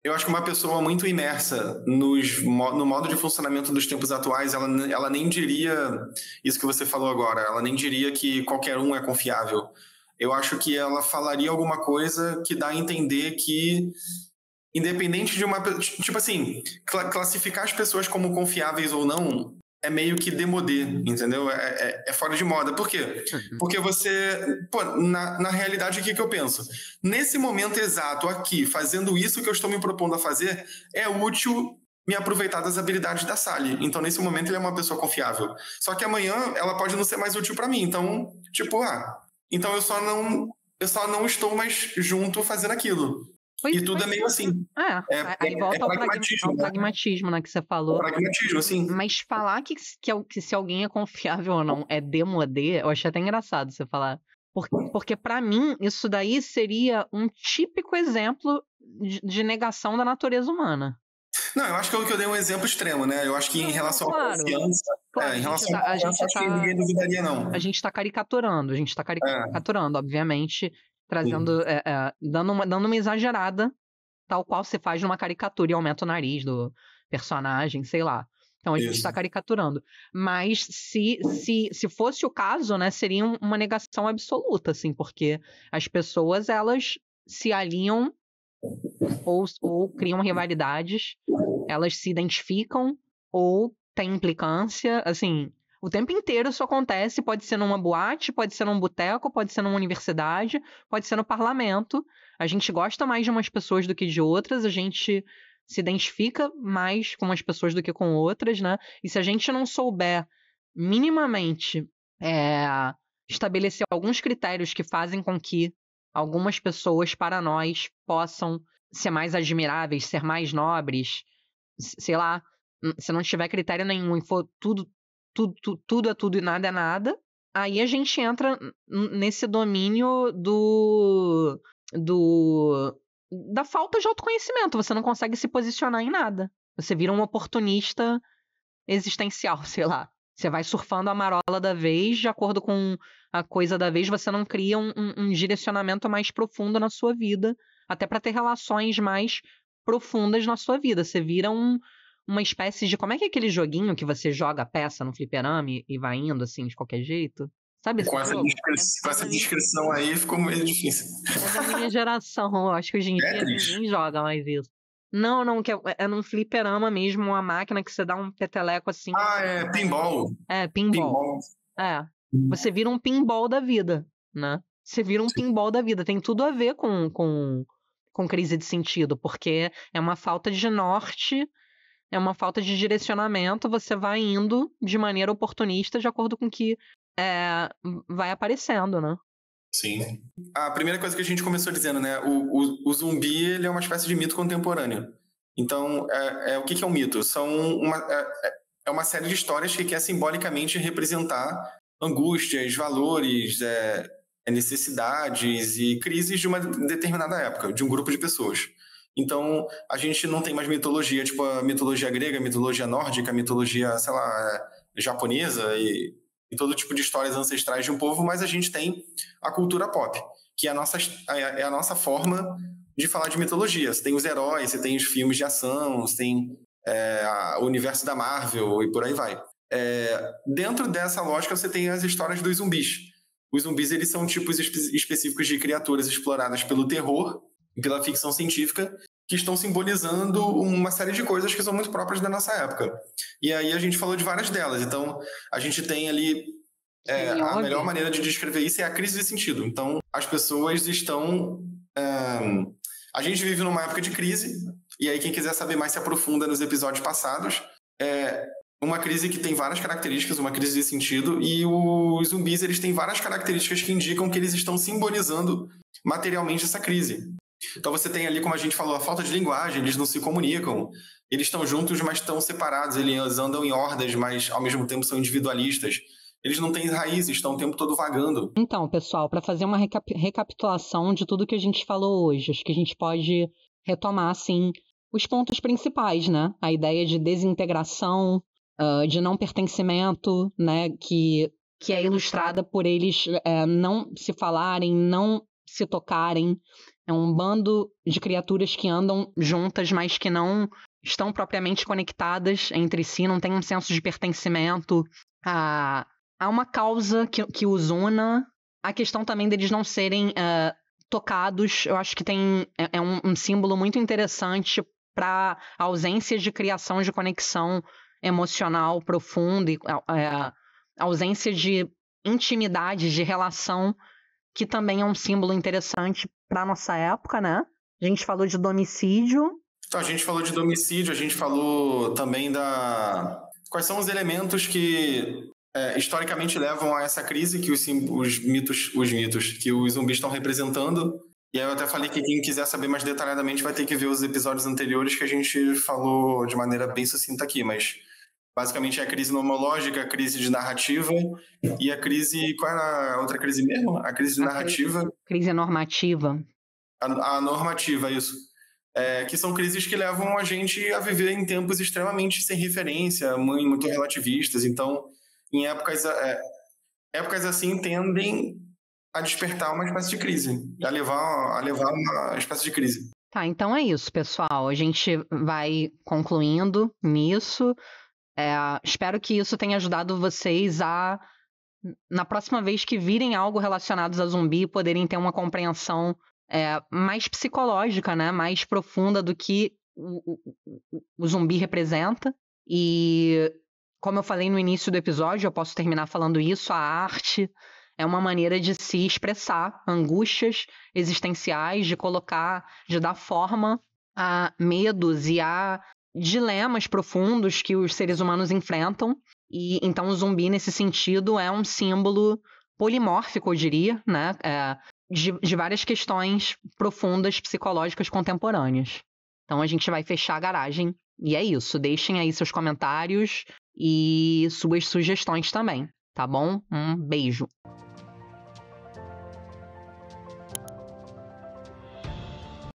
Eu acho que uma pessoa muito imersa no modo de funcionamento dos tempos atuais, ela nem diria isso que você falou agora, ela nem diria que qualquer um é confiável. Eu acho que ela falaria alguma coisa que dá a entender que, independente de uma. Tipo assim, classificar as pessoas como confiáveis ou não é meio que demodê, entendeu? É fora de moda. Por quê? Porque você. Pô, na realidade, o que eu penso? Nesse momento exato, aqui, fazendo isso que eu estou me propondo a fazer, é útil me aproveitar das habilidades da Sally. Então, nesse momento, ele é uma pessoa confiável. Só que amanhã ela pode não ser mais útil para mim. Então, tipo, então eu só não estou mais junto fazendo aquilo. E tudo é meio assim. Aí volta ao pragmatismo, né, que você falou. Pragmatismo, assim. Mas falar que se alguém é confiável ou não é demodê, eu achei até engraçado você falar. Porque para mim, isso daí seria um típico exemplo de negação da natureza humana. Não, eu acho que eu dei um exemplo extremo, né? Eu acho que em relação à confiança... Claro, em relação à confiança, acho que ninguém duvidaria, não. A gente tá caricaturando, obviamente, trazendo, dando uma exagerada, tal qual se faz numa caricatura e aumenta o nariz do personagem, sei lá. Então a gente está caricaturando. Mas se fosse o caso, né, seria uma negação absoluta, assim, porque as pessoas, elas se alinham ou criam rivalidades, elas se identificam ou têm implicância, assim, o tempo inteiro isso acontece, pode ser numa boate, pode ser num boteco, pode ser numa universidade, pode ser no parlamento. A gente gosta mais de umas pessoas do que de outras, a gente se identifica mais com umas pessoas do que com outras, né? E se a gente não souber minimamente estabelecer alguns critérios que fazem com que algumas pessoas, para nós, possam ser mais admiráveis, ser mais nobres, sei lá, se não tiver critério nenhum e for tudo é tudo e nada é nada, aí a gente entra nesse domínio da falta de autoconhecimento. Você não consegue se posicionar em nada. Você vira um oportunista existencial, sei lá. Você vai surfando a marola da vez, de acordo com a coisa da vez, você não cria um direcionamento mais profundo na sua vida, até para ter relações mais profundas na sua vida. Você vira uma espécie de... Como é que é aquele joguinho que você joga a peça no fliperama e vai indo, assim, de qualquer jeito? Sabe esse jogo? Com essa descrição aí, ficou meio difícil. É da minha geração. Eu acho que hoje em dia ninguém joga mais isso. Não, que é num fliperama mesmo, uma máquina que você dá um peteleco assim. É pinball. Pinball. Você vira um pinball da vida, né? Você vira um pinball da vida. Tem tudo a ver com crise de sentido, porque é uma falta de norte, é uma falta de direcionamento, você vai indo de maneira oportunista de acordo com o que vai aparecendo, né? Sim. A primeira coisa que a gente começou dizendo, né? O zumbi, ele é uma espécie de mito contemporâneo. Então, o que é um mito? É uma série de histórias que quer simbolicamente representar angústias, valores, necessidades e crises de uma determinada época, de um grupo de pessoas. Então, a gente não tem mais mitologia, tipo a mitologia grega, a mitologia nórdica, a mitologia, sei lá, japonesa e todo tipo de histórias ancestrais de um povo, mas a gente tem a cultura pop, que é a nossa forma de falar de mitologia. Você tem os heróis, você tem os filmes de ação, você tem o universo da Marvel e por aí vai. Dentro dessa lógica, você tem as histórias dos zumbis. Os zumbis, eles são tipos específicos de criaturas exploradas pelo terror e pela ficção científica, que estão simbolizando uma série de coisas que são muito próprias da nossa época. E aí a gente falou de várias delas. Então, a gente tem ali... a melhor maneira de descrever isso é a crise de sentido. Então, as pessoas estão... a gente vive numa época de crise, e aí quem quiser saber mais se aprofunda nos episódios passados. Uma crise que tem várias características, uma crise de sentido, e os zumbis, eles têm várias características que indicam que eles estão simbolizando materialmente essa crise. Então você tem ali, como a gente falou, a falta de linguagem, eles não se comunicam, eles estão juntos, mas estão separados, eles andam em hordas, mas ao mesmo tempo são individualistas. Eles não têm raízes, estão o tempo todo vagando. Então, pessoal, para fazer uma recapitulação de tudo que a gente falou hoje, acho que a gente pode retomar, assim, os pontos principais, né? A ideia de desintegração, de não pertencimento, né? Que é ilustrada por eles não se falarem, não se tocarem, É um bando de criaturas que andam juntas, mas que não estão propriamente conectadas entre si, não tem um senso de pertencimento. Há uma causa que os una. A questão também deles não serem tocados, eu acho que é um símbolo muito interessante para a ausência de criação de conexão emocional profunda e a ausência de intimidade, de relação, que também é um símbolo interessante para nossa época, né? A gente falou de domicídio. Então, a gente falou de domicídio, a gente falou também quais são os elementos que historicamente levam a essa crise que os mitos que os zumbis estão representando. E aí eu até falei que quem quiser saber mais detalhadamente vai ter que ver os episódios anteriores que a gente falou de maneira bem sucinta aqui, mas basicamente é a crise nomológica, a crise de narrativa e a crise... Qual era a outra crise mesmo? A crise de narrativa. Crise normativa. A normativa, isso. Que são crises que levam a gente a viver em tempos extremamente sem referência, muito relativistas. Então, em épocas assim, tendem a despertar uma espécie de crise, a levar uma espécie de crise. Tá, então é isso, pessoal. A gente vai concluindo nisso. Espero que isso tenha ajudado vocês a, na próxima vez que virem algo relacionado a zumbi, poderem ter uma compreensão mais psicológica, né? Mais profunda do que o zumbi representa. E, como eu falei no início do episódio, eu posso terminar falando isso, a arte é uma maneira de se expressar angústias existenciais, de dar forma a medos e a dilemas profundos que os seres humanos enfrentam. E então o zumbi, nesse sentido, é um símbolo polimórfico, eu diria, né? De várias questões profundas psicológicas contemporâneas. Então a gente vai fechar a garagem. E é isso. Deixem aí seus comentários e suas sugestões também, tá bom? Um beijo.